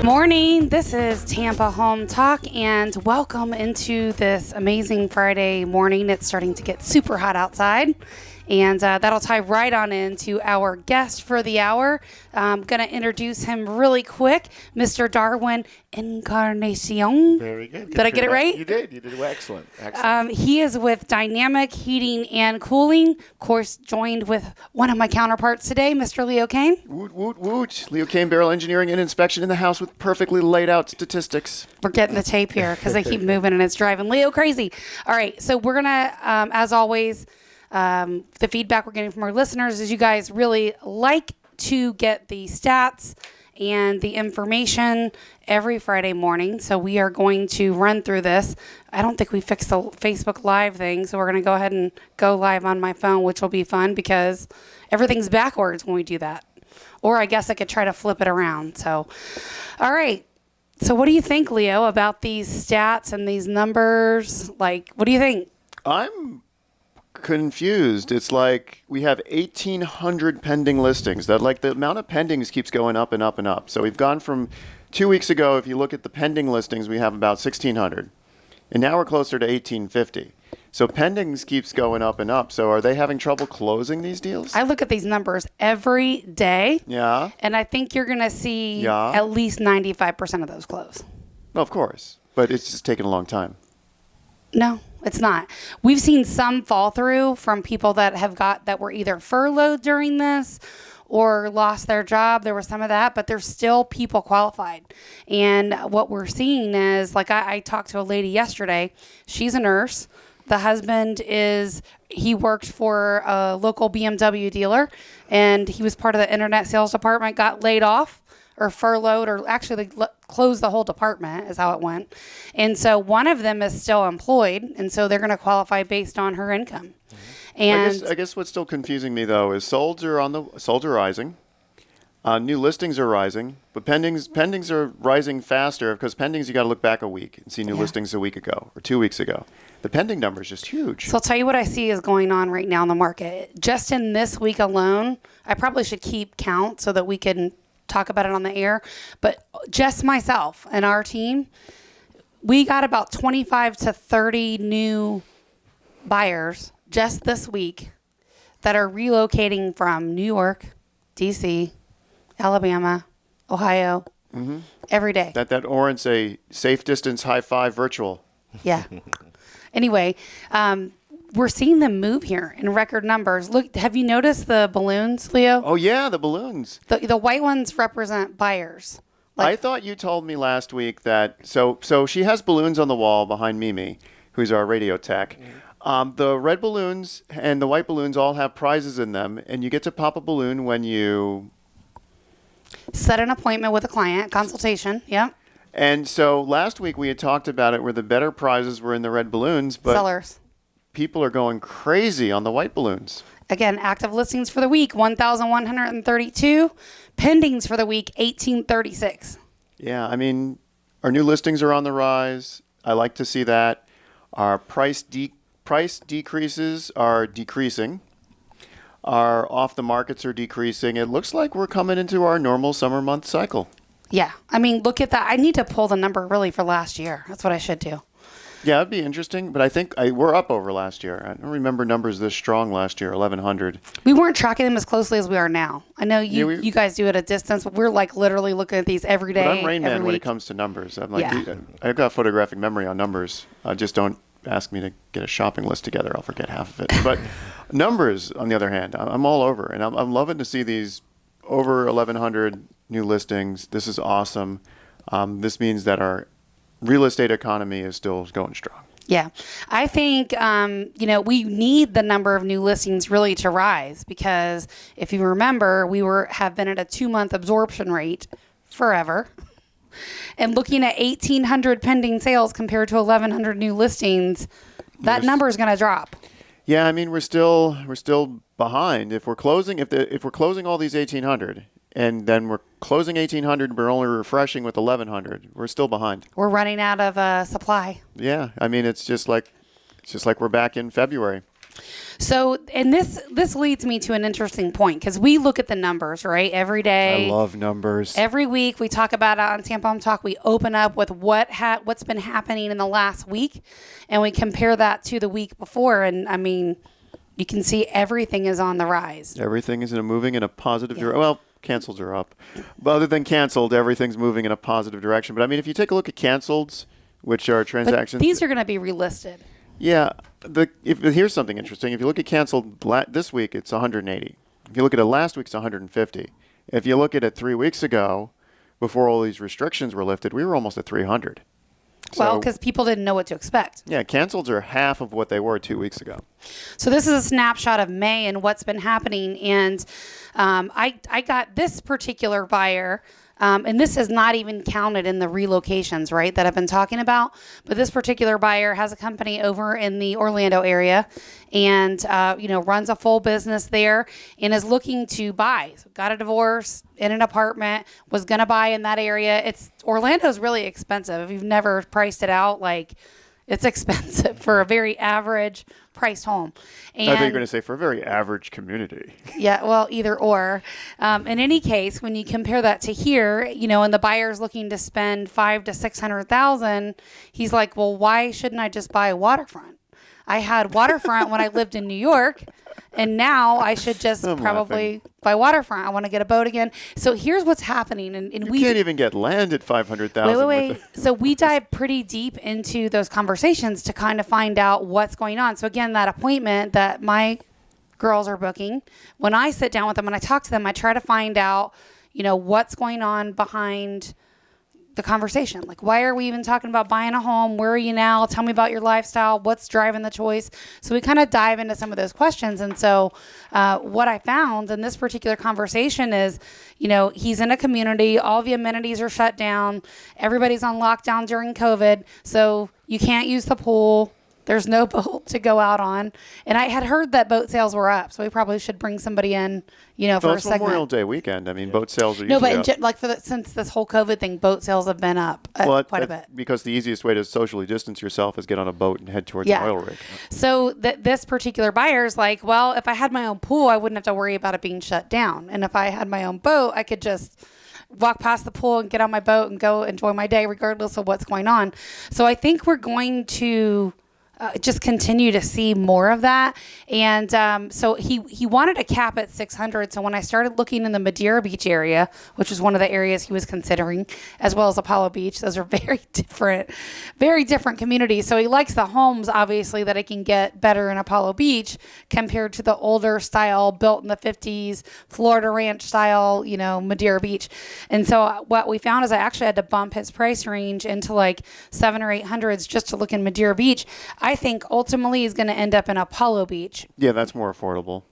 morning. This is Tampa Home Talk, and welcome into this amazing Friday morning. It's starting to get super hot outside, and that'll tie right on into our guest for the hour. I'm going to introduce him really quick, Mr. Darwin Encarnacion. Very good. Did I get it right? You did. You did excellent. He is with Dynamic Heating and Cooling, of course, joined with one of my counterparts today, Mr. Leo Kane. Woot, woot, woot. Leo Kane, Barrel Engineering and Inspection in the house with perfectly laid out statistics. We're getting the tape here because they keep moving and it's driving Leo crazy. All right, so we're going to, as always, the feedback we're getting from our listeners is you guys really like to get the stats and the information every Friday morning. So we are going to run through this. I don't think we fixed the Facebook Live thing, so we're going to go ahead and go live on my phone, which will be fun because everything's backwards when we do that. Or I guess I could try to flip it around. So, all right. So what do you think, Leo, about these stats and these numbers? Like, what do you think? I'm confused. It's like we have 1,800 pending listings. That like the amount of pendings keeps going up and up and up. So we've gone from 2 weeks ago, if you look at the pending listings, we have about 1,600. And now we're closer to 1,850. So pendings keeps going up and up. So are they having trouble closing these deals? I look at these numbers every day. Yeah. And I think you're going to see at least 95% of those close. Well, of course. But it's just taking a long time. No, it's not. We've seen some fall through from people that were either furloughed during this or lost their job. There was some of that, but there's still people qualified. And what we're seeing is, like I talked to a lady yesterday. She's a nurse. The husband he worked for a local BMW dealer, and he was part of the internet sales department, got laid off or furloughed, or actually they closed the whole department is how it went. And so one of them is still employed, and so they're going to qualify based on her income. And I guess what's still confusing me though is solds are rising, new listings are rising, but pendings are rising faster because pendings you got to look back a week and see new listings a week ago or 2 weeks ago. The pending number is just huge. So I'll tell you what I see is going on right now in the market. Just in this week alone, I probably should keep count so that we can talk about it on the air. But just myself and our team, we got about 25 to 30 new buyers just this week that are relocating from New York, D.C., Alabama, Ohio, every day. That orange say safe distance high five virtual. Yeah. Anyway, we're seeing them move here in record numbers. Look, have you noticed the balloons, Leo? Oh yeah, the balloons. The white ones represent buyers. I thought you told me last week that so she has balloons on the wall behind Mimi, who's our radio tech. The red balloons and the white balloons all have prizes in them, and you get to pop a balloon when you set an appointment with a client, consultation. Yep. And so last week we had talked about it where the better prizes were in the red balloons, but sellers. People are going crazy on the white balloons. Again, active listings for the week, 1,132. Pendings for the week, 1,836. Yeah, I mean, our new listings are on the rise. I like to see that. Our price decreases are decreasing. Our off the markets are decreasing. It looks like we're coming into our normal summer month cycle. Yeah. I mean, look at that. I need to pull the number really for last year. That's what I should do. Yeah, it'd be interesting, but I think we're up over last year. I don't remember numbers this strong last year, 1,100. We weren't tracking them as closely as we are now. I know you guys do it at a distance, but we're like literally looking at these every day. But I'm Rain Man when it comes to numbers. I'm like, I've got photographic memory on numbers. Just don't ask me to get a shopping list together. I'll forget half of it. But numbers, on the other hand, I'm all over, and I'm loving to see these over 1,100 new listings. This is awesome. This means that our real estate economy is still going strong. Yeah. I think, we need the number of new listings really to rise because if you remember, have been at a 2-month absorption rate forever. And looking at 1,800 pending sales compared to 1,100 new listings, that number is going to drop. Yeah, I mean, we're still behind. If we're closing all these 1,800 and then we're closing 1,800, we're only refreshing with 1,100. We're still behind. We're running out of supply. Yeah, I mean, it's just like we're back in February. So, and this leads me to an interesting point, because we look at the numbers, right? Every day. I love numbers. Every week we talk about it on Tampa Home Talk. We open up with what's been happening in the last week, and we compare that to the week before. And I mean, you can see everything is on the rise. Everything is moving in a positive direction. Well, cancels are up. But other than canceled, everything's moving in a positive direction. But I mean, if you take a look at canceleds, which are transactions. But these are going to be relisted. Yeah. Here's something interesting. If you look at canceled this week, it's 180. If you look at it last week, it's 150. If you look at it 3 weeks ago, before all these restrictions were lifted, we were almost at 300. Well, because people didn't know what to expect. Yeah, canceleds are half of what they were 2 weeks ago. So this is a snapshot of May and what's been happening. And I got this particular buyer, and this is not even counted in the relocations, right, that I've been talking about. But this particular buyer has a company over in the Orlando area and, runs a full business there and is looking to buy. So got a divorce in an apartment, was going to buy in that area. Orlando's really expensive. If you've never priced it out, it's expensive for a very average priced home. And I thought you were going to say for a very average community. Yeah, well, either or. In any case, when you compare that to here, and the buyer's looking to spend $500,000 to $600,000, he's like, well, why shouldn't I just buy a waterfront? I had waterfront when I lived in New York, and now I should just probably buy waterfront. I want to get a boat again. So here's what's happening. And we can't even get land at $500,000. Wait. So we dive pretty deep into those conversations to kind of find out what's going on. So again, that appointment that my girls are booking, when I sit down with them and I talk to them, I try to find out, what's going on behind the conversation. Like, why are we even talking about buying a home? Where are you now? Tell me about your lifestyle. What's driving the choice? So we kind of dive into some of those questions. And so what I found in this particular conversation is, he's in a community. All the amenities are shut down. Everybody's on lockdown during COVID. So you can't use the pool. There's no boat to go out on. And I had heard that boat sales were up. So we probably should bring somebody in, for a segment. Memorial Day weekend. I mean, boat sales are usually up. Since this whole COVID thing, boat sales have been up quite a bit. Because the easiest way to socially distance yourself is get on a boat and head towards an oil rig. So this particular buyer's like, well, if I had my own pool, I wouldn't have to worry about it being shut down. And if I had my own boat, I could just walk past the pool and get on my boat and go enjoy my day regardless of what's going on. So I think we're going to just continue to see more of that. And so he wanted to cap at 600. So when I started looking in the Madeira Beach area, which was one of the areas he was considering, as well as Apollo Beach, those are very different communities. So he likes the homes, obviously, that he can get better in Apollo Beach compared to the older style, built in the 50s, Florida ranch style, Madeira Beach. And so what we found is I actually had to bump his price range into like 700 or 800s just to look in Madeira Beach. I think ultimately he's going to end up in Apollo Beach. Yeah, that's more affordable.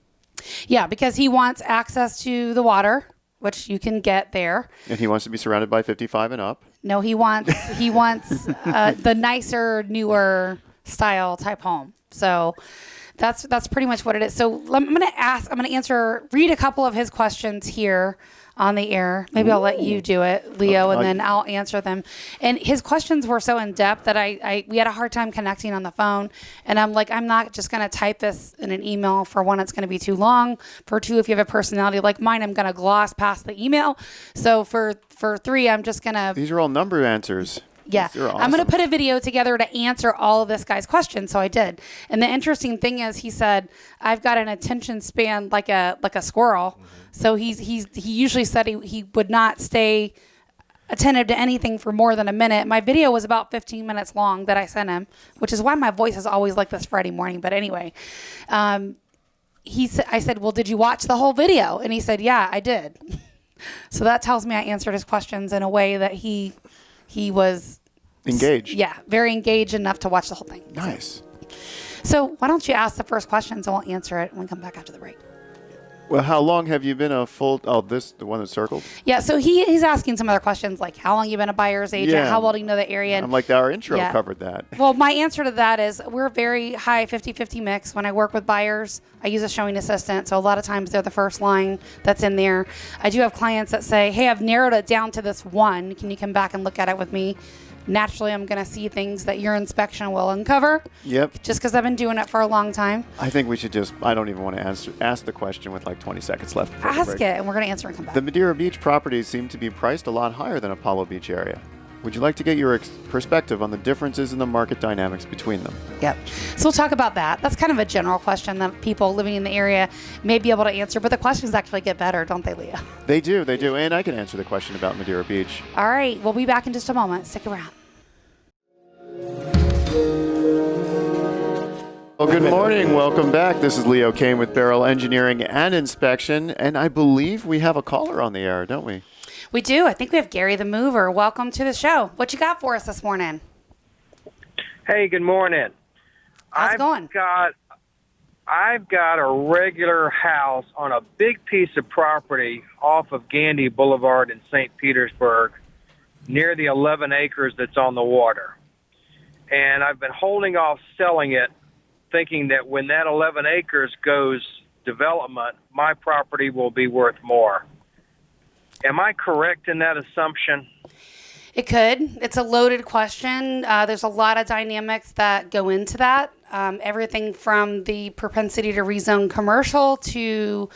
Yeah, because he wants access to the water, which you can get there. And he wants to be surrounded by 55 and up. No, he wants the nicer, newer style type home. So that's pretty much what it is. So I'm going to read a couple of his questions here on the air. Maybe I'll let you do it, Leo, and then I'll answer them. And his questions were so in depth that we had a hard time connecting on the phone. And I'm like, I'm not just going to type this in an email. For one, it's going to be too long. For two, if you have a personality like mine, I'm going to gloss past the email. So for three, I'm just going to... These are all number answers. Yeah. Awesome. I'm going to put a video together to answer all of this guy's questions. So I did. And the interesting thing is he said, I've got an attention span like a squirrel. Mm-hmm. So he usually said he would not stay attentive to anything for more than a minute. My video was about 15 minutes long that I sent him, which is why my voice is always like this Friday morning. But anyway, I said, well, did you watch the whole video? And he said, yeah, I did. So that tells me I answered his questions in a way that he was engaged. Yeah, very engaged enough to watch the whole thing. Nice. So why don't you ask the first questions and we'll answer it when we come back after the break. Well, how long have you been a full? Oh, the one that's circled. Yeah, so he's asking some other questions like how long you been a buyer's agent, Yeah. how well do you know the area? I'm like, our intro covered that. Well, my answer to that is we're very high 50-50 mix. When I work with buyers, I use a showing assistant, so a lot of times they're the first line that's in there. I do have clients that say, hey, I've narrowed it down to this one. Can you come back and look at it with me? Naturally, I'm going to see things that your inspection will uncover. Yep. Just because I've been doing it for a long time. I think we should I don't even want to ask the question with like 20 seconds left. Ask it, and we're going to answer and come back. The Madeira Beach properties seem to be priced a lot higher than Apollo Beach area. Would you like to get your perspective on the differences in the market dynamics between them? Yep. So we'll talk about that. That's kind of a general question that people living in the area may be able to answer, but the questions actually get better, don't they, Leah? They do. And I can answer the question about Madeira Beach. All right. We'll be back in just a moment. Stick around. Well, good morning. Welcome back. This is Leo Kane with Barrel Engineering and Inspection, and I believe we have a caller on the air, don't we? We do. I think we have Gary the Mover. Welcome to the show. What you got for us this morning? Hey, good morning. How's it going? I've got a regular house on a big piece of property off of Gandy Boulevard in St. Petersburg, near the 11 acres that's on the water. And I've been holding off selling it, thinking that when that 11 acres goes development, my property will be worth more. Am I correct in that assumption? It could. It's a loaded question. There's a lot of dynamics that go into that. Everything from the propensity to rezone commercial to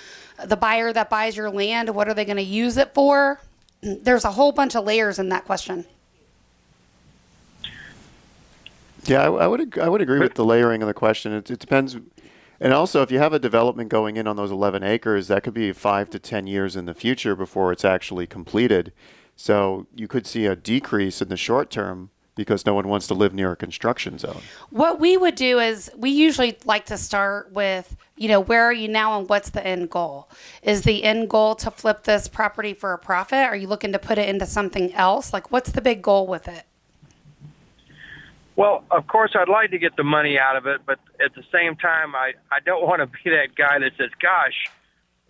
the buyer that buys your land. What are they going to use it for? There's a whole bunch of layers in that question. Yeah, I would agree with the layering of the question. It depends. And also, if you have a development going in on those 11 acres, that could be 5 to 10 years in the future before it's actually completed. So you could see a decrease in the short term because no one wants to live near a construction zone. What we would do is we usually like to start with, where are you now and what's the end goal? Is the end goal to flip this property for a profit? Are you looking to put it into something else? Like, what's the big goal with it? Well, of course, I'd like to get the money out of it, but at the same time, I don't want to be that guy that says, gosh,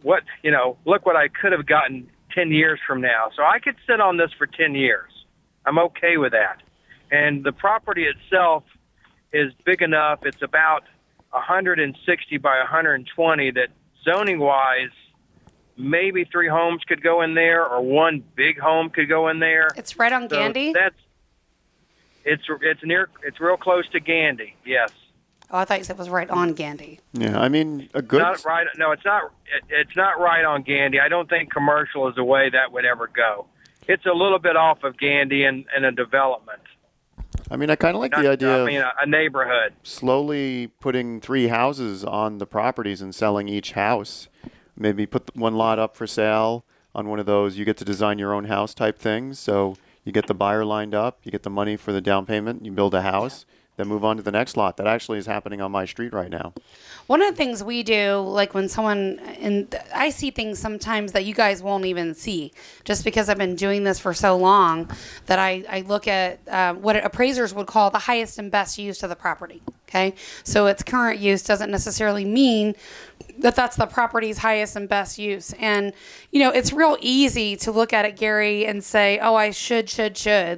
look what I could have gotten 10 years from now. So I could sit on this for 10 years. I'm okay with that. And the property itself is big enough. It's about 160 by 120 that zoning-wise, maybe 3 homes could go in there or 1 big home could go in there. It's right on Gandy? It's real close to Gandy, yes. Oh, I thought you said it was right on Gandy. Yeah, I mean, a good... Not right. No, it's not. It's not right on Gandy. I don't think commercial is the way that would ever go. It's a little bit off of Gandy and a development. I mean, I kind of like the idea of a neighborhood. Slowly putting 3 houses on the properties and selling each house. Maybe put one lot up for sale on one of those. You get to design your own house type things. So you get the buyer lined up, you get the money for the down payment, you build a house, then move on to the next lot. That actually is happening on my street right now. One of the things we do, like when I see things sometimes that you guys won't even see, just because I've been doing this for so long, that I look at what appraisers would call the highest and best use of the property. Okay, so its current use doesn't necessarily mean that that's the property's highest and best use. And, it's real easy to look at it, Gary, and say, oh, I should.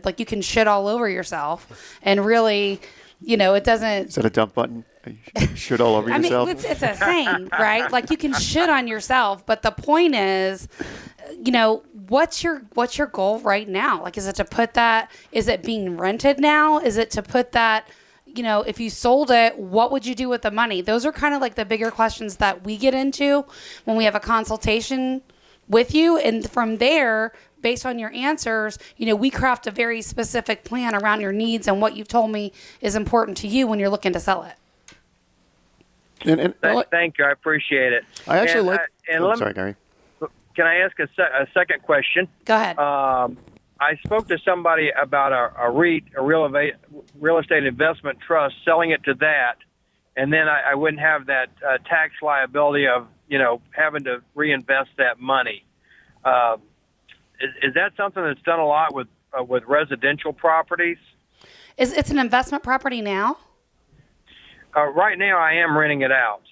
Like, you can shit all over yourself. And really, it doesn't... Is that a dump button? You shit all over yourself? I mean, it's a saying, right? Like, you can shit on yourself. But the point is, what's your goal right now? Like, is it to put that... Is it being rented now? Is it to put that... if you sold it, what would you do with the money? Those are kind of like the bigger questions that we get into when we have a consultation with you. And from there, based on your answers, we craft a very specific plan around your needs and what you've told me is important to you when you're looking to sell it. Thank you. I appreciate it. I actually sorry, Gary. Can I ask a second question? Go ahead. I spoke to somebody about a REIT, a real estate investment trust, selling it to that, and then I wouldn't have that tax liability of having to reinvest that money. Is that something that's done a lot with residential properties? It's an investment property now? Right now, I am renting it out.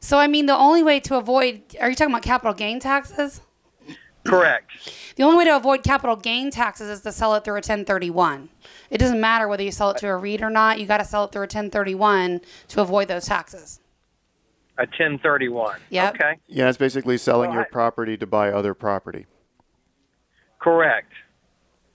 So, I mean, the only way to avoid, are you talking about capital gain taxes? Correct. The only way to avoid capital gain taxes is to sell it through a 1031. It doesn't matter whether you sell it to a REIT or not. You got to sell it through a 1031 to avoid those taxes. A 1031. Yep. Okay. Yeah, it's basically selling your property to buy other property. Correct.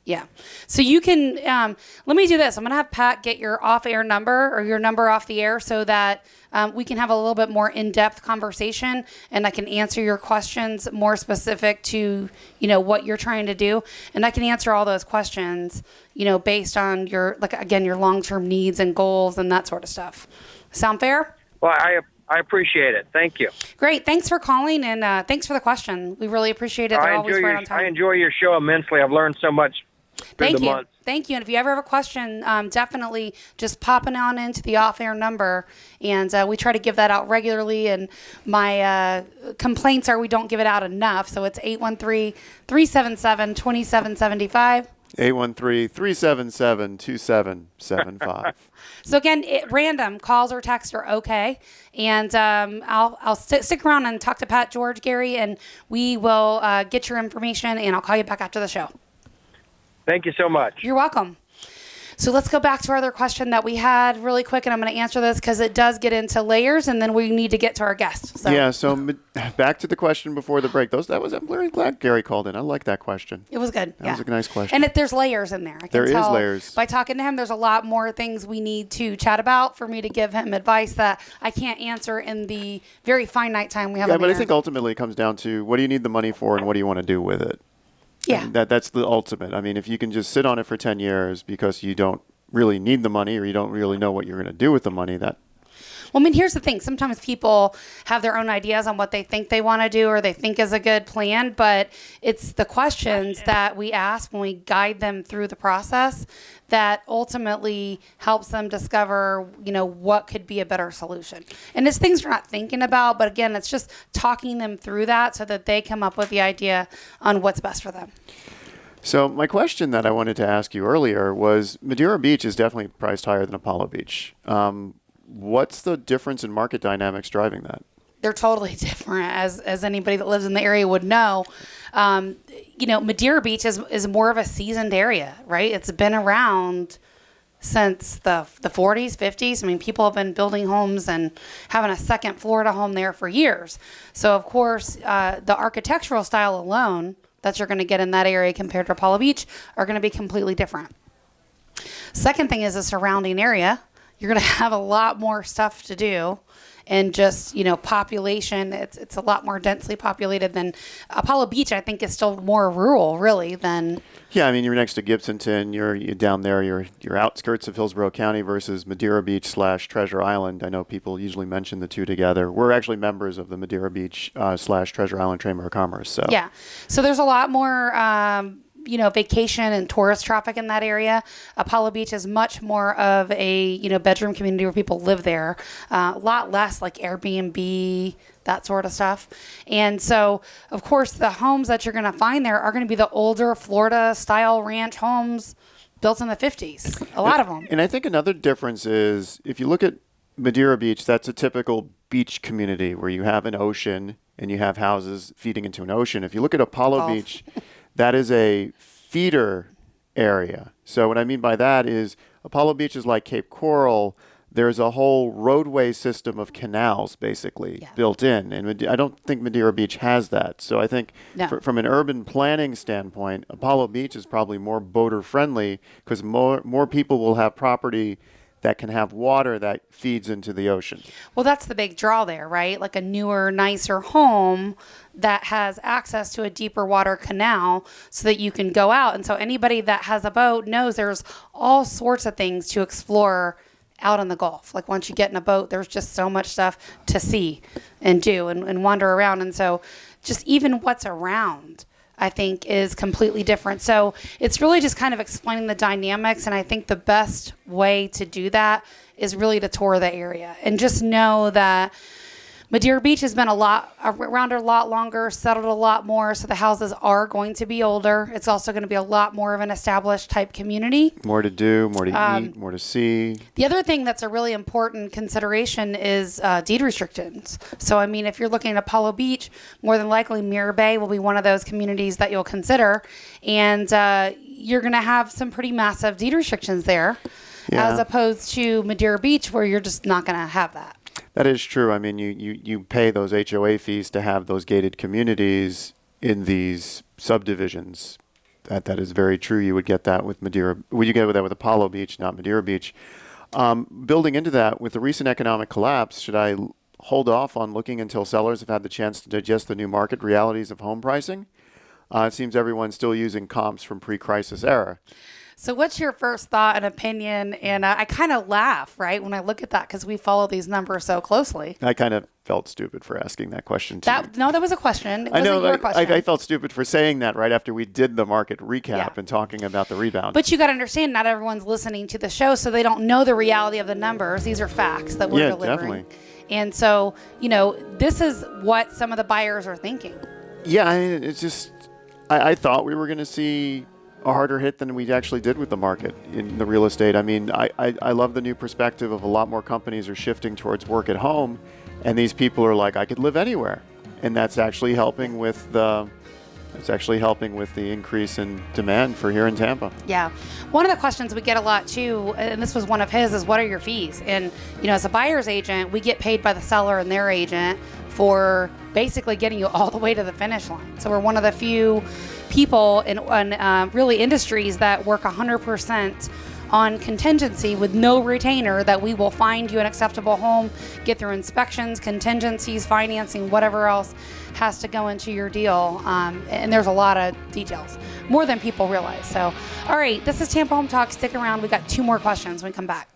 Yeah. So you can, let me do this. I'm going to have Pat get your off-air number or your number off the air so that we can have a little bit more in-depth conversation and I can answer your questions more specific to, what you're trying to do. And I can answer all those questions, based on your, your long-term needs and goals and that sort of stuff. Sound fair? Well, I appreciate it. Thank you. Great. Thanks for calling and thanks for the question. We really appreciate it. They're always right on time. I enjoy your show immensely. I've learned so much through the months. Thank you. And if you ever have a question, definitely just popping on into the off-air number. And we try to give that out regularly. And my complaints are we don't give it out enough. So it's 813-377-2775. 813-377-2775. So again, random calls or texts are okay. And I'll stick around and talk to Pat, George, Gary, and we will get your information and I'll call you back after the show. Thank you so much. You're welcome. So let's go back to our other question that we had really quick, and I'm going to answer this because it does get into layers, and then we need to get to our guest. So back to the question before the break. I'm very glad Gary called in. I like that question. It was good. That was a nice question. And there's layers in there. I can there tell is layers. By talking to him, there's a lot more things we need to chat about for me to give him advice that I can't answer in the very finite time we have. Yeah, but I think ultimately it comes down to what do you need the money for and what do you want to do with it? Yeah. And that's the ultimate. I mean, if you can just sit on it for 10 years because you don't really need the money or you don't really know what you're going to do with the money, Well, I mean, here's the thing. Sometimes people have their own ideas on what they think they want to do or they think is a good plan, but it's the questions that we ask when we guide them through the process that ultimately helps them discover, what could be a better solution. And it's things they're not thinking about, but again, it's just talking them through that so that they come up with the idea on what's best for them. So my question that I wanted to ask you earlier was Madeira Beach is definitely priced higher than Apollo Beach. What's the difference in market dynamics driving that? They're totally different, as anybody that lives in the area would know. Madeira Beach is more of a seasoned area, right? It's been around since the 40s, 50s. I mean, people have been building homes and having a second Florida home there for years. So, of course, the architectural style alone that you're going to get in that area compared to Apollo Beach are going to be completely different. Second thing is the surrounding area. You're going to have a lot more stuff to do. And just, population, it's a lot more densely populated than Apollo Beach, I think, is still more rural, really, than... Yeah, I mean, you're next to Gibsonton. You're down there. You're outskirts of Hillsborough County versus Madeira Beach / Treasure Island. I know people usually mention the two together. We're actually members of the Madeira Beach / Treasure Island Chamber of Commerce. So yeah, so there's a lot more... vacation and tourist traffic in that area. Apollo Beach is much more of a, bedroom community where people live there. A lot less like Airbnb, that sort of stuff. And so, of course, the homes that you're going to find there are going to be the older Florida style ranch homes built in the 50s. A lot of them. And I think another difference is if you look at Madeira Beach, that's a typical beach community where you have an ocean and you have houses feeding into an ocean. If you look at Apollo Beach, that is a feeder area. So what I mean by that is Apollo Beach is like Cape Coral. There's a whole roadway system of canals basically built in. And I don't think Madeira Beach has that. So I think from an urban planning standpoint, Apollo Beach is probably more boater friendly because more people will have property that can have water that feeds into the ocean. Well, that's the big draw there, right? Like a newer, nicer home that has access to a deeper water canal so that you can go out. And so anybody that has a boat knows there's all sorts of things to explore out in the Gulf. Like once you get in a boat, there's just so much stuff to see and do and wander around. And so just even what's around, I think, is completely different. So it's really just kind of explaining the dynamics. And I think the best way to do that is really to tour the area and just know that Madeira Beach has been around a lot longer, settled a lot more, so the houses are going to be older. It's also going to be a lot more of an established type community. More to do, more to eat, more to see. The other thing that's a really important consideration is deed restrictions. So, I mean, if you're looking at Apollo Beach, more than likely Mirror Bay will be one of those communities that you'll consider. And you're going to have some pretty massive deed restrictions there, as opposed to Madeira Beach, where you're just not going to have that. That is true. I mean, you pay those HOA fees to have those gated communities in these subdivisions. That is very true. You would get that with Madeira. Would you get that with Apollo Beach, not Madeira Beach? Building into that, with the recent economic collapse, should I hold off on looking until sellers have had the chance to digest the new market realities of home pricing? It seems everyone's still using comps from pre-crisis era. So what's your first thought and opinion? And I kind of laugh, right, when I look at that because we follow these numbers so closely. I kind of felt stupid for asking that question too. No, that was a question. It I know. wasn't your question. I felt stupid for saying that right after we did the market recap and talking about the rebound. But you got to understand, not everyone's listening to the show, so they don't know the reality of the numbers. These are facts that we're delivering. Definitely. And so, this is what some of the buyers are thinking. Yeah, I mean, it's just, I thought we were going to see a harder hit than we actually did with the market in the real estate. I mean, I love the new perspective of a lot more companies are shifting towards work at home, and these people are like, I could live anywhere, and that's actually helping with the increase in demand for here in Tampa. Yeah. One of the questions we get a lot too, and this was one of his, is what are your fees? And, as a buyer's agent, we get paid by the seller and their agent for basically getting you all the way to the finish line. So we're one of the few people in really industries that work 100% on contingency with no retainer, that we will find you an acceptable home, get through inspections, contingencies, financing, whatever else has to go into your deal. And there's a lot of details, more than people realize. So, all right, this is Tampa Home Talk. Stick around. We got 2 more questions when we come back.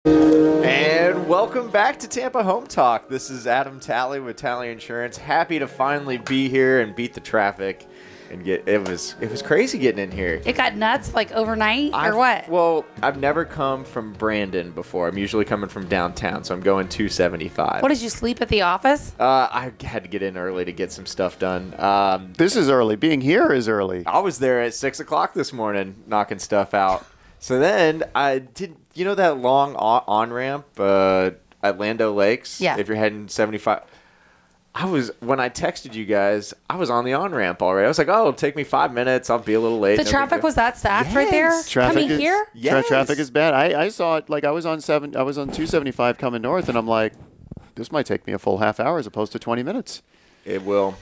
And welcome back to Tampa Home Talk. This is Adam Talley with Talley Insurance. Happy to finally be here and beat the traffic. And it was crazy getting in here. It got nuts like overnight or what? Well, I've never come from Brandon before. I'm usually coming from downtown, so I'm going 275. What, did you sleep at the office? I had to get in early to get some stuff done. This is early. Being here is early. I was there at 6 o'clock this morning knocking stuff out. So then I did, that long on-ramp, at Lando Lakes? Yeah. If you're heading 75. When I texted you guys, I was on the on-ramp already. I was like, it'll take me 5 minutes. I'll be a little late. The traffic was that stacked right there? Coming here? Yes. Traffic is bad. I saw it, like I was on 275 coming north, and I'm like, this might take me a full half hour as opposed to 20 minutes. It will.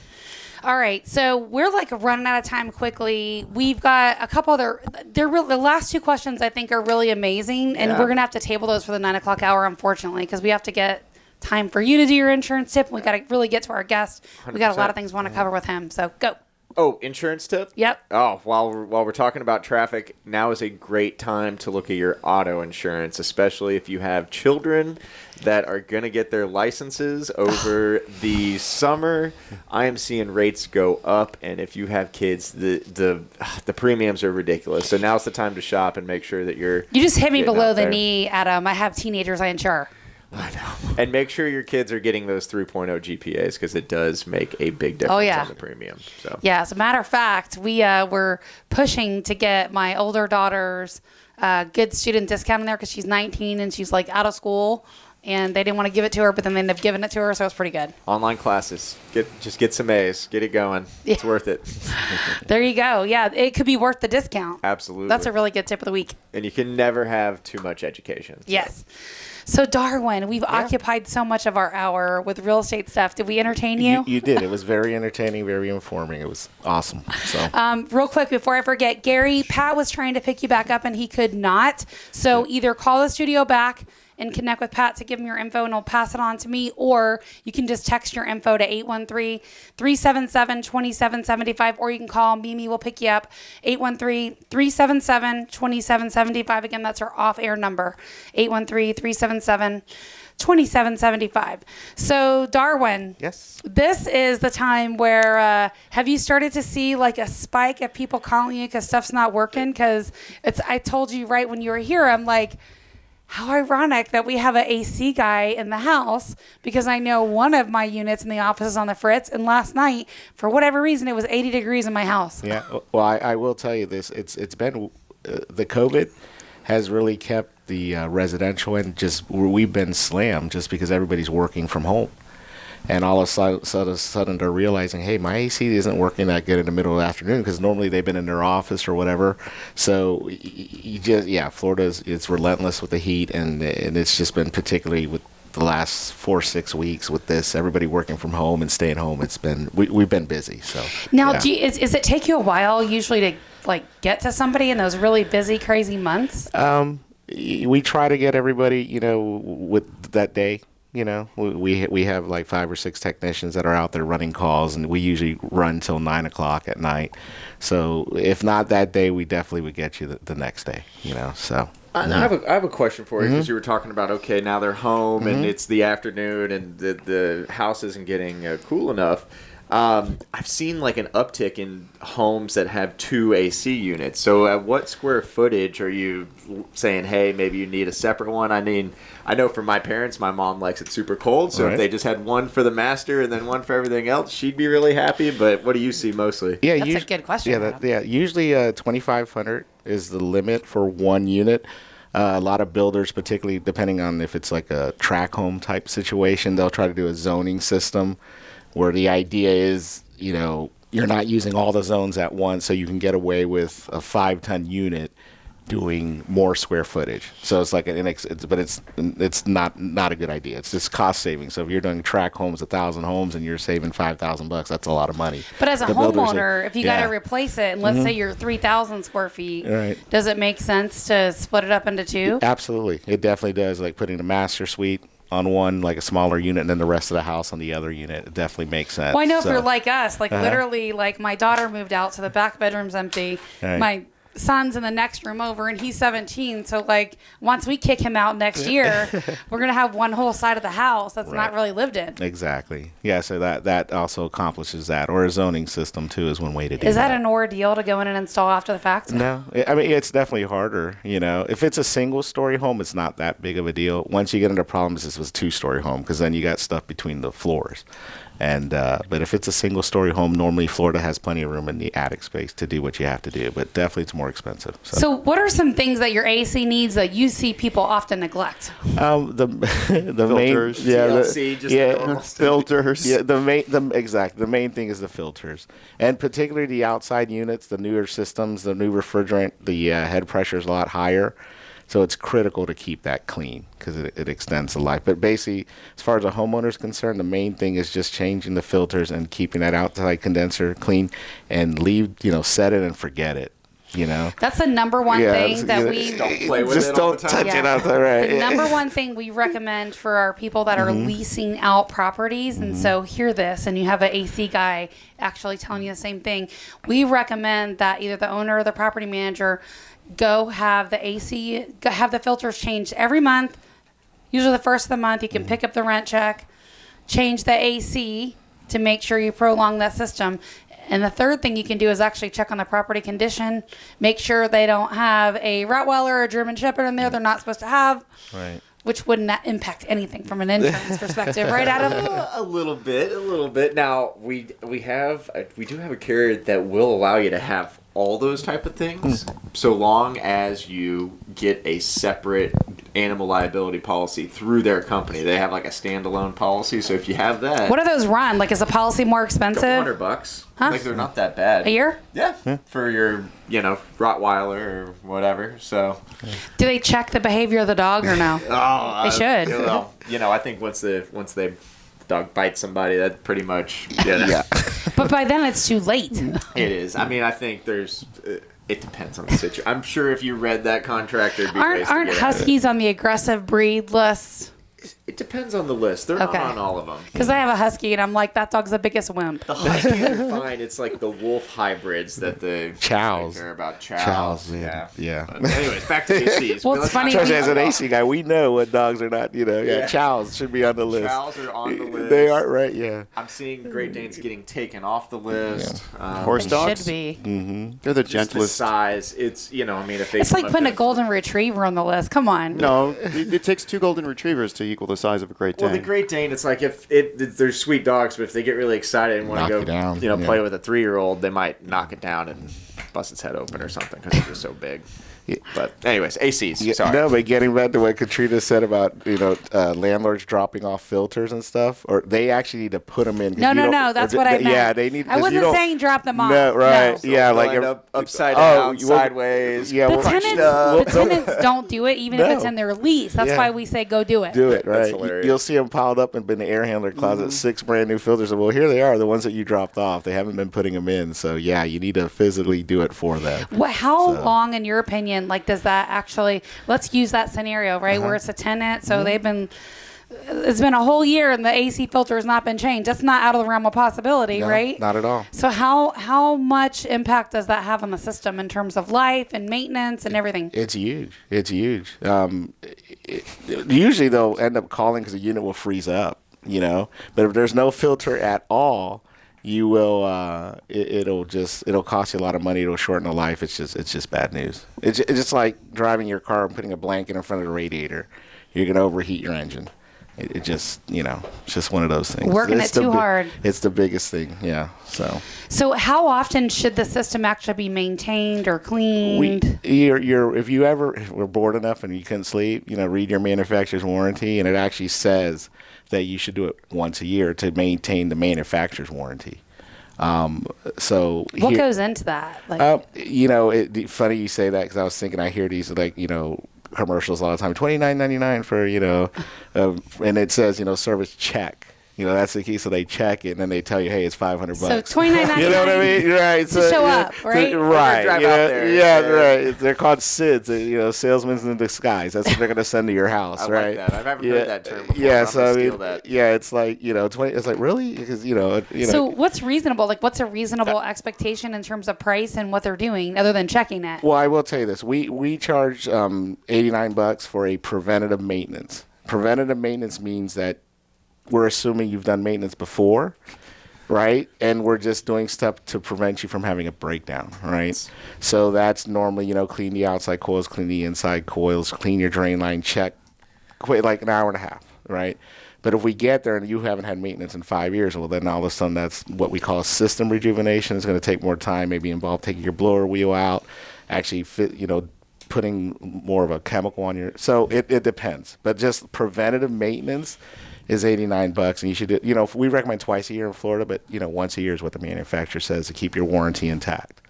All right, so we're like running out of time quickly. We've got a couple other. The last 2 questions I think are really amazing, and we're gonna have to table those for the 9 o'clock hour, unfortunately, because we have to get time for you to do your insurance tip, and we got to really get to our guest. 100%. We got a lot of things we want to cover with him. So go. Oh, insurance tip? Yep. Oh, while we're talking about traffic, now is a great time to look at your auto insurance, especially if you have children that are going to get their licenses over the summer. I am seeing rates go up, and if you have kids, the premiums are ridiculous. So now's the time to shop and make sure that You just hit me below the knee, Adam. I have teenagers I insure. I know. And make sure your kids are getting those 3.0 GPAs, because it does make a big difference on the premium. So yeah, as a matter of fact, we were pushing to get my older daughter's good student discount in there because she's 19 and she's like out of school, and they didn't want to give it to her, but then they ended up giving it to her, so it was pretty good. Online classes. Just get some A's. Get it going. Yeah. It's worth it. There you go. Yeah, it could be worth the discount. Absolutely. That's a really good tip of the week. And you can never have too much education. So. Yes. So, Darwin, we've occupied so much of our hour with real estate stuff. Did we entertain you? You did. It was very entertaining, very informing. It was awesome. So, real quick, before I forget, Gary, Pat was trying to pick you back up, and he could not. So either call the studio back and connect with Pat to give him your info, and he'll pass it on to me, or you can just text your info to 813-377-2775, or you can call Mimi. We'll pick you up, 813-377-2775. Again, that's our off-air number, 813-377-2775. $27.75. So Darwin, Yes. this is the time where have you started to see like a spike of people calling you because stuff's not working? Because I told you right when you were here, I'm like, how ironic that we have an AC guy in the house, because I know one of my units in the office is on the fritz, and last night for whatever reason it was 80 degrees in my house. Yeah. Well, I will tell you this. It's been the COVID has really kept the residential and just we've been slammed just because everybody's working from home. And all of a sudden they're realizing, hey, my AC isn't working that good in the middle of the afternoon, because normally they've been in their office or whatever. So Florida's it's relentless with the heat, and it's just been particularly with the last 4-6 weeks with this, everybody working from home and staying home. It's been we've been busy. So now, yeah. Is it take you a while usually to like get to somebody in those really busy, crazy months? We try to get everybody, with that day. We have like 5 or 6 technicians that are out there running calls, and we usually run till 9 o'clock at night. So if not that day, we definitely would get you the next day. So. I have a question for you, because you were talking about, okay, now they're home and it's the afternoon and the house isn't getting cool enough. I've seen like an uptick in homes that have 2 AC units. So at what square footage are you saying, hey, maybe you need a separate one? I mean, I know for my parents, my mom likes it super cold. So right. if they just had one for the master and then one for everything else, she'd be really happy. But what do you see mostly? Yeah, That's a good question. Usually 2,500 is the limit for one unit. A lot of builders, particularly depending on if it's like a track home type situation, they'll try to do a zoning system where the idea is, you're not using all the zones at once, so you can get away with a 5-ton unit doing more square footage. So it's like it's not a good idea. It's just cost saving. So if you're doing track homes, 1,000 homes, and you're saving $5,000, that's a lot of money. But as a homeowner, if you got to replace it, and let's say you're 3,000 square feet, right. Does it make sense to split it up into 2? Absolutely, it definitely does. Like putting a master suite on one, like a smaller unit, and then the rest of the house on the other unit. It definitely makes sense. Well, I know if you're like us, like literally, like my daughter moved out, so the back bedroom's empty. Right. My son's in the next room over, and he's 17. So like once we kick him out next year, we're gonna have one whole side of the house that's not really lived in. Exactly. Yeah. So that also accomplishes that. Or a zoning system too is one way to do that. Is that an ordeal to go in and install after the fact? No. I mean, it's definitely harder. If it's a single-story home, it's not that big of a deal. Once you get into problems, this was a 2-story home, because then you got stuff between the floors. And but if it's a single-story home, normally Florida has plenty of room in the attic space to do what you have to do. But definitely, it's more expensive. So what are some things that your AC needs that you see people often neglect? The Filters. main Filters. Yeah, the main thing is the filters, and particularly the outside units, the newer systems, the new refrigerant, the head pressure is a lot higher. So it's critical to keep that clean, because it extends the life. But basically, as far as a homeowner is concerned, the main thing is just changing the filters and keeping that outside condenser clean, and set it and forget it. That's the number one thing that we don't play with just it all don't the time. touch it out there, right? The number one thing we recommend for our people that are leasing out properties, and so hear this, and you have an AC guy actually telling you the same thing. We recommend that either the owner or the property manager go have the filters changed every month. Usually the first of the month, you can pick up the rent check, change the AC to make sure you prolong that system. And the third thing you can do is actually check on the property condition, make sure they don't have a Rottweiler or a German Shepherd in there they're not supposed to have. Right. Which wouldn't impact anything from an insurance perspective, right, Adam? A little bit. Now we do have a carrier that will allow you to have all those type of things, so long as you get a separate animal liability policy through their company. They have like a standalone policy, so if you have that, What do those run? Like, is the policy more expensive? $200. Huh? Like, they're not that bad. A year? Yeah, for your Rottweiler or whatever. So Do they check the behavior of the dog or no? They should. Well, I think once the dog bites somebody, that pretty much yeah. But by then it's too late. It is. I mean, I think there's. It depends on the situation. I'm sure if you read that contract, there'd be ways to Aren't get at it. Huskies on the aggressive breed list? It depends on the list. They're Okay. not on all of them. Because I have a husky, and I'm like, that dog's the biggest wimp. The huskies are fine. It's like the wolf hybrids that the Chows. care about. Chows, yeah. But anyways, back to ACs. Well, it's funny. Especially as an AC guy, we know what dogs are not, Yeah. chows should be on the list. Chows are on the list. They are, right, yeah. I'm seeing Great Danes getting taken off the list. Horse It dogs? should be. They're the Just the gentlest. size. It's, if they It's like putting a golden retriever on the list. Come on. No, it takes 2 golden retrievers to equal the size of a Great Dane. Well, the Great Dane, it's like if they're sweet dogs, but if they get really excited and want Knock to it down, go, yeah. play with a 3-year-old, they might knock it down and bust its head open or something because they're just so big. Yeah. But anyways, ACs. Yeah, Sorry. no, but getting back to what Katrina said about landlords dropping off filters and stuff, or they actually need to put them in. No. That's what I meant. Yeah, they need. I 'cause you wasn't don't- saying drop them off. No, right? No. So Yeah, they'll like end if- up upside oh, down, you won't- sideways. Yeah, The well, tenants don't do it, even if it's No. in their lease. That's Yeah. why we say go do it. do it, right? hilarious. You'll see them piled up in the air handler closet, 6 brand new filters. Well, here they are, the ones that you dropped off. They haven't been putting them in, so yeah, you need to physically do it for them. How long, in your opinion, does that actually? Let's use that scenario, right, where it's a tenant. So it's been a whole year and the AC filter has not been changed. That's not out of the realm of possibility, No, right? not at all. So how much impact does that have on the system in terms of life and maintenance and everything? It's huge. It's huge. Usually they'll end up calling because the unit will freeze up, But if there's no filter at all, you will. It'll cost you a lot of money. It'll shorten the life. It's just bad news. It's just like driving your car and putting a blanket in front of the radiator. You're gonna overheat your engine. It just, it's just one of those things. Working It's it too hard. It's the biggest thing. Yeah. So how often should the system actually be maintained or cleaned? If you ever were bored enough and you couldn't sleep, read your manufacturer's warranty, and it actually says that you should do it once a year to maintain the manufacturer's warranty. What goes into that? Funny you say that because I was thinking I hear these commercials all the time. $29.99 for and it says service check. That's the key. So they check it and then they tell you, hey, it's $500. So $29.99. You know what I mean? Right. To show up, right? Right. Drive out there. Yeah, right. They're called SIDS. Salesmen in disguise. That's what they're going to send to your house, I right? like that. I've never heard that term before. Yeah. I'm So gonna I mean, steal that. yeah, it's like 20. It's like really because So what's reasonable? What's a reasonable expectation in terms of price and what they're doing, other than checking it? Well, I will tell you this: we charge $89 for a preventative maintenance. Preventative maintenance means that we're assuming you've done maintenance before, right? And we're just doing stuff to prevent you from having a breakdown, right? So that's normally, clean the outside coils, clean the inside coils, clean your drain line, check, like an hour and a half, right? But if we get there and you haven't had maintenance in 5 years, well, then all of a sudden that's what we call system rejuvenation. It's going to take more time, maybe involve taking your blower wheel out, actually putting more of a chemical on your. So it depends. But just preventative maintenance is $89, and you should do. We recommend twice a year in Florida, but once a year is what the manufacturer says to keep your warranty intact.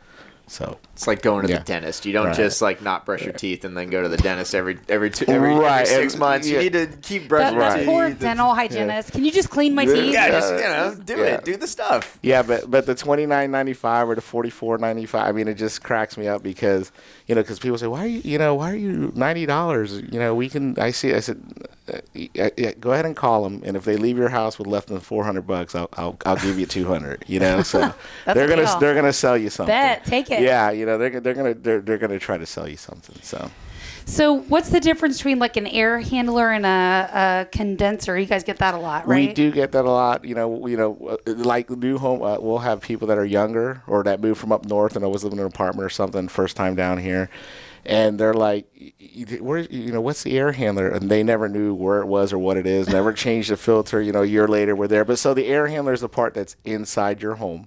So it's like going to Yeah. the dentist. You don't Right. just not brush your teeth and then go to the dentist every Right. 6 months. Yeah. You need to keep brushing That your poor teeth. dental hygienist. Can you just clean my teeth? Yeah, just do Yeah. it. Do the stuff. yeah, but the $29.95 or the $44.95. I mean, it just cracks me up because people say, why are you $90? We can. I said, go ahead and call them, and if they leave your house with less than $400, I'll give you $200. So That's they're a gonna deal. they're gonna sell you something. Bet, take it. Yeah, they're gonna try to sell you something. So what's the difference between an air handler and a condenser? You guys get that a lot, right? We do get that a lot. Like new home, we'll have people that are younger or that move from up north and always live in an apartment or something, first time down here, and they're like, "Where, what's the air handler?" And they never knew where it was or what it is. Never changed the filter. A year later, we're there. But so the air handler is the part that's inside your home.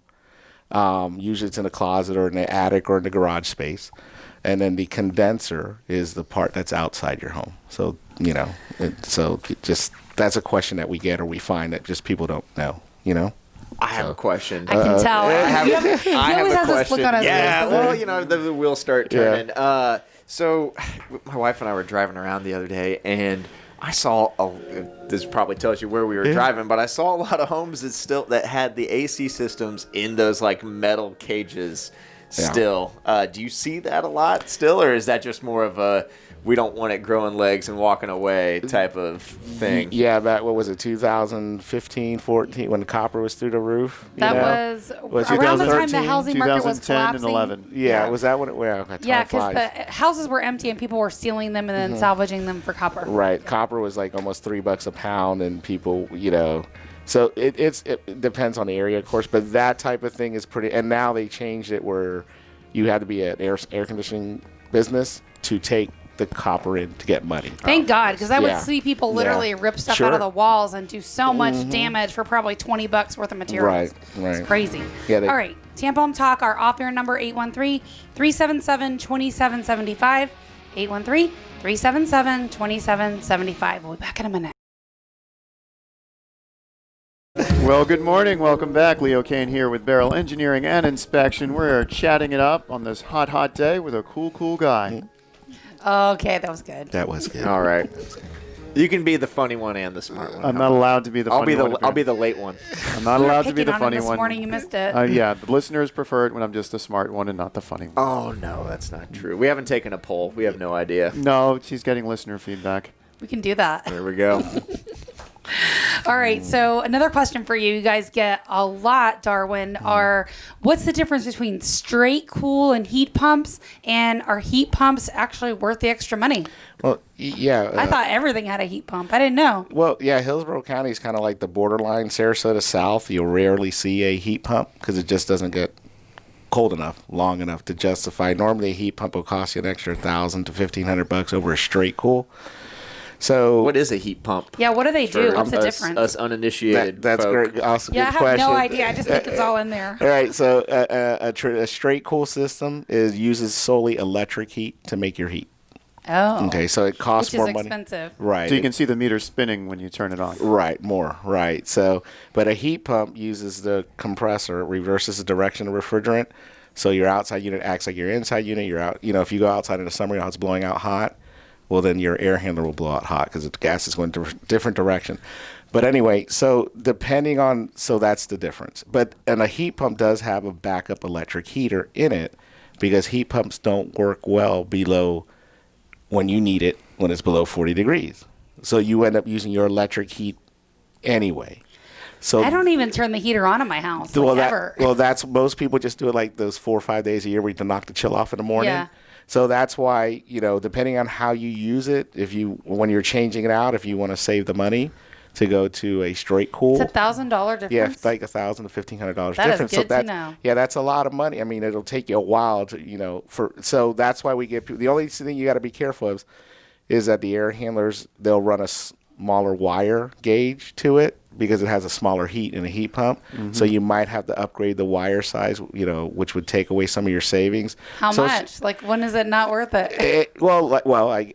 Usually it's in a closet or in the attic or in the garage space. And then the condenser is the part that's outside your home. So, that's a question that we get or we find that just people don't know, I have a question. I can tell. I have He always a has this question. look on his Yeah, face. well, the wheels start turning. So my wife and I were driving around the other day, and I saw this probably tells you where we were driving, but I saw a lot of homes that had the AC systems in those metal cages still. Do you see that a lot still, or is that just more of a we don't want it growing legs and walking away type of thing? Yeah, back, what was it, 2015, 14, when the copper was through the roof? That was around the time the housing market was 2010 collapsing. and 11. Yeah, was that when it went? Yeah, because the houses were empty and people were stealing them and then salvaging them for copper. Right. Copper was like almost $3 a pound, and people, so it depends on the area, of course, but that type of thing is pretty. And now they changed it where you had to be an air conditioning business to take the copper in to get money. Thank God, because I would see people literally rip stuff out of the walls and do so much damage for probably $20 worth of materials. Right. It's crazy. Yeah, all right. Tampa Home Talk, our off-air number, 813-377-2775. 813-377-2775. We'll be back in a minute. Well, good morning. Welcome back. Leo Kane here with Barrel Engineering and Inspection. We're chatting it up on this hot day with a cool guy. Okay, that was good. That was good. All right. You can be the funny one and the smart one. I'm not allowed to be the funny one. I'll be the late one. I'm not allowed to be the on funny this one. morning, you missed it. Yeah, the listeners prefer it when I'm just the smart one and not the funny one. Oh, no, that's not true. We haven't taken a poll. We have no idea. No, she's getting listener feedback. We can do that. There we go. All right, so another question for you. You guys get a lot, Darwin, what's the difference between straight cool and heat pumps, and are heat pumps actually worth the extra money? Well, yeah. I thought everything had a heat pump. I didn't know. Well, yeah, Hillsborough County is kind of like the borderline Sarasota South. You'll rarely see a heat pump because it just doesn't get cold enough, long enough to justify. Normally, a heat pump will cost you an extra $1,000 to $1,500 over a straight cool. So what is a heat pump? Yeah, what do they do? What's the difference? Us uninitiated that's folk. great. Awesome. Yeah, Good I have question. no idea. I just think it's all in there. All right, so a straight cool system uses solely electric heat to make your heat. Oh. Okay, so it costs more money. Which is expensive. Right. So you can see the meter spinning when you turn it on. Right, more. Right. So, but a heat pump uses the compressor, reverses the direction of refrigerant. So your outside unit acts like your inside unit. You're out. If you go outside in the summer, it's blowing out hot. Well, then your air handler will blow out hot because the gas is going to a different direction. But anyway, so that's the difference. And a heat pump does have a backup electric heater in it because heat pumps don't work well below when you need it when it's below 40 degrees. So you end up using your electric heat anyway. So I don't even turn the heater on in my house. Ever. That's most people just do it like those 4 or 5 days a year where you have to knock the chill off in the morning. Yeah. So that's why, depending on how you use it, when you're changing it out, if you want to save the money to go to a straight cool. It's $1,000 difference? Yeah, it's like $1,000 to $1,500 that difference. Is good to know. Yeah, that's a lot of money. I mean, it'll take you a while to, so that's why we get people. The only thing you got to be careful of is that the air handlers, they'll run a smaller wire gauge to it because it has a smaller heat in a heat pump. Mm-hmm. So you might have to upgrade the wire size, which would take away some of your savings. How much? When is it not worth it?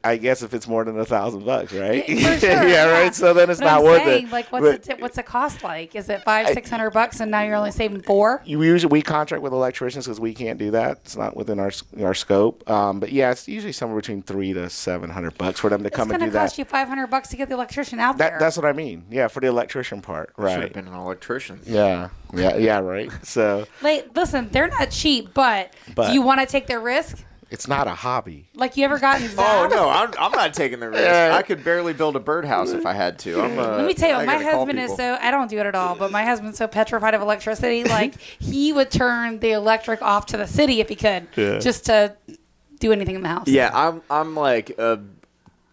I guess if it's more than $1,000, right? For sure, yeah, right. So then it's not worth it. What's the cost like? Is it $500-$600 and now you're only saving $400? We contract with electricians because we can't do that. It's not within our scope. But yeah, it's usually somewhere between $300 to $700 for them to come and do that. It's going to cost you $500 to get the electrician out there. That's what I mean. Yeah, for the electrician part, right? Should have been an electrician. Yeah, right. So, listen, they're not cheap, but do you want to take their risk? It's not a hobby. Like, you ever gotten zapped? Oh no, I'm not taking the risk. I could barely build a birdhouse if I had to. Let me tell you, my husband is I don't do it at all, but my husband's so petrified of electricity. Like, he would turn the electric off to the city if he could, just to do anything in the house. Yeah, I'm like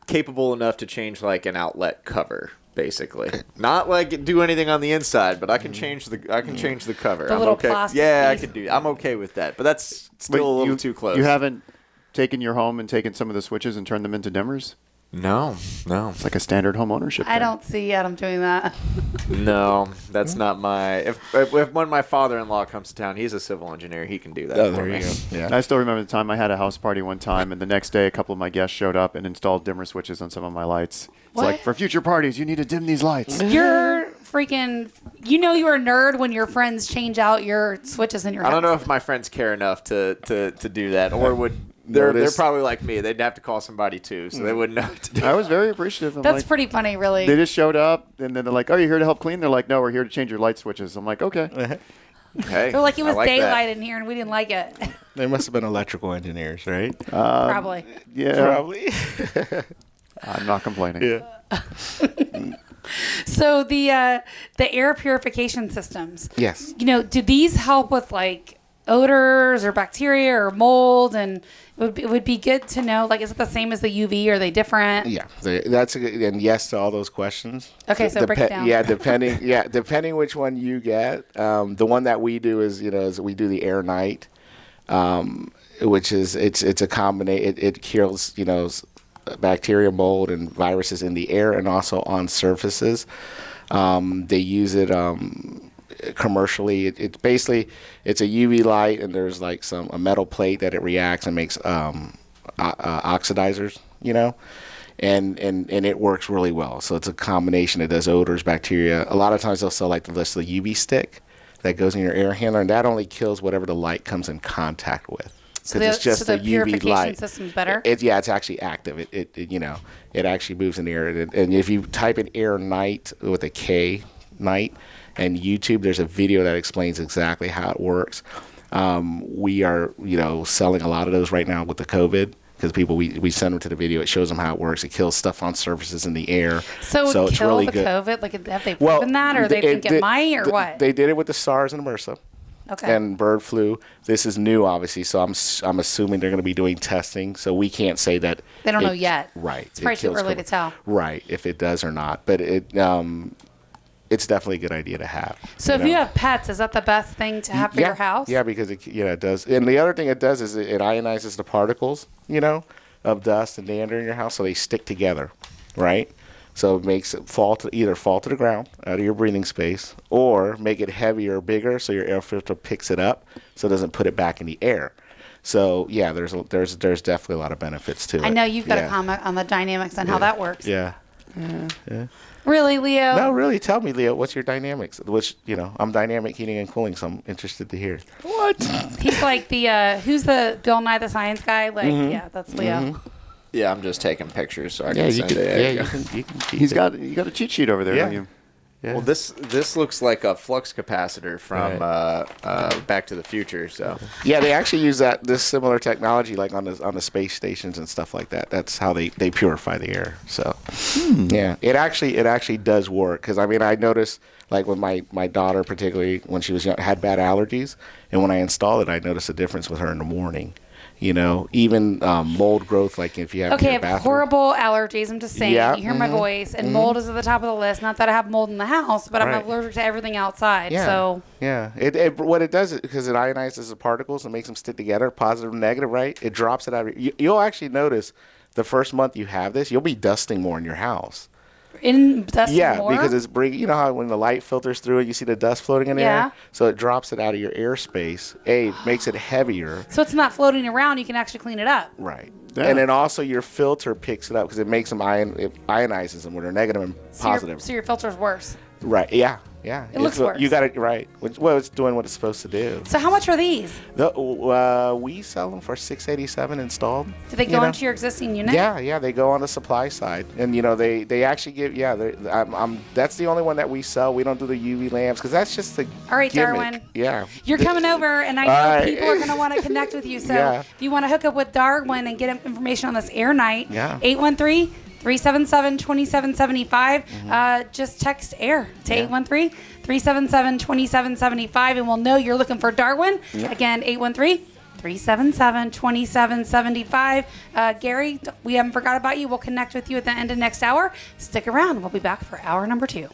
capable enough to change like an outlet cover. Basically, not like do anything on the inside, but I can change the cover. The little plastic piece. I can do. I'm okay with that, but that's still a little too close. You haven't taken your home and taken some of the switches and turned them into dimmers? No. It's like a standard home ownership thing. I don't see Adam doing that. No, that's not my. If when my father-in-law comes to town, he's a civil engineer. He can do that. There you go. Yeah. I still remember the time I had a house party one time, and the next day a couple of my guests showed up and installed dimmer switches on some of my lights. It's What? like, for future parties, you need to dim these lights. You're freaking. You're a nerd when your friends change out your switches in your house. I don't know if my friends care enough to do that, or would. They're probably like me. They'd have to call somebody too, so they wouldn't know what to do. I was very appreciative. That's pretty funny, really. They just showed up, and then they're like, "Oh, you're here to help clean?" They're like, "No, we're here to change your light switches." I'm like, "Okay." Hey, They're like, it was I like daylight that. in here, and we didn't like it. They must have been electrical engineers, right? Probably. Yeah, Probably. I'm not complaining. Yeah. So the air purification systems. Yes. Do these help with like odors or bacteria or mold? And it would be good to know, like, is it the same as the UV? Or are they different? Yeah, that's a good, and yes to all those questions. Okay, so break it down. Yeah, depending which one you get. The one that we do is we do the Air Night, which is it's a combination. It kills bacteria, mold, and viruses in the air and also on surfaces. They use it commercially. It's basically it's a UV light, and there's like a metal plate that it reacts and makes oxidizers, and it works really well. So it's a combination. It does odors, bacteria. A lot of times they'll sell like the UV stick that goes in your air handler, and that only kills whatever the light comes in contact with. So it's just the a UV purification light. system's better? It's actually active. It actually moves in the air. And if you type in Air Night with a K, Night, and YouTube, there's a video that explains exactly how it works. We are, selling a lot of those right now with the COVID, because people, we send them to the video. It shows them how it works. It kills stuff on surfaces in the air. So it would it's kill really the good. COVID? Like, have they proven that, or they think it might, or what? They did it with the SARS and MRSA. Okay. And bird flu. This is new, obviously, so I'm assuming they're going to be doing testing. So we can't say that They don't know yet. Right. It's probably too early to tell. Right, if it does or not. But it's definitely a good idea to have. So if you have pets, is that the best thing to have for your house? Yeah, because it does. And the other thing it does is it ionizes the particles, of dust and dander in your house, so they stick together, right? So it makes it either fall to the ground out of your breathing space, or make it heavier or bigger so your air filter picks it up so it doesn't put it back in the air. So yeah, there's definitely a lot of benefits to it. I know you've got a comment on the dynamics and how that works. Yeah. Really, Leo? No, really. Tell me, Leo, what's your dynamics? Which, I'm dynamic heating and cooling, so I'm interested to hear. What? He's like who's the Bill Nye the Science Guy? Like, yeah, that's Leo. Mm-hmm. Yeah, I'm just taking pictures so I can send it. Yeah, you can keep You got a cheat sheet over there, don't you? Yeah. Well, this looks like a flux capacitor from Back to the Future. So Yeah, they actually use this similar technology like on the space stations and stuff like that. That's how they purify the air. So yeah, it actually does work, because I noticed, like, with my daughter, particularly when she was young, had bad allergies, and when I installed it, I noticed a difference with her in the morning. Even mold growth, like if you have Okay, I in your have bathroom. horrible allergies. I'm just saying. Yeah, You hear my voice, and mold is at the top of the list. Not that I have mold in the house, but I'm Right. allergic to everything outside. Yeah. So Yeah. What it does is, because it ionizes the particles and makes them stick together, positive and negative, right? It drops it out. You'll actually notice the first month you have this, you'll be dusting more in your house. dusting more? Because it's bringing, how when the light filters through it, you see the dust floating in the Yeah. air? So it drops it out of your airspace. It makes it heavier. So it's not floating around. You can actually clean it up. Right. Yeah. And then also your filter picks it up, because it makes them it ionizes them when they're negative and positive. So your filter's worse. Right. Yeah. Yeah. It looks worse. You got it right. Well, it's doing what it's supposed to do. So how much are these? We sell them for $687 installed. Do they go into your existing unit? Yeah, they go on the supply side, and they actually give. That's the only one that we sell. We don't do the UV lamps, because that's just the. All right, gimmick. Darwin. Yeah. You're coming over, and I know right. people are going to want to connect with you. So Yeah. if you want to hook up with Darwin and get information on this air night, Yeah. 813-377-2775. Just text AIR to 813-377-2775, and we'll know you're looking for Darwin. Yeah. Again, 813-377-2775. Gary, we haven't forgot about you. We'll connect with you at the end of next hour. Stick around. We'll be back for hour number 2.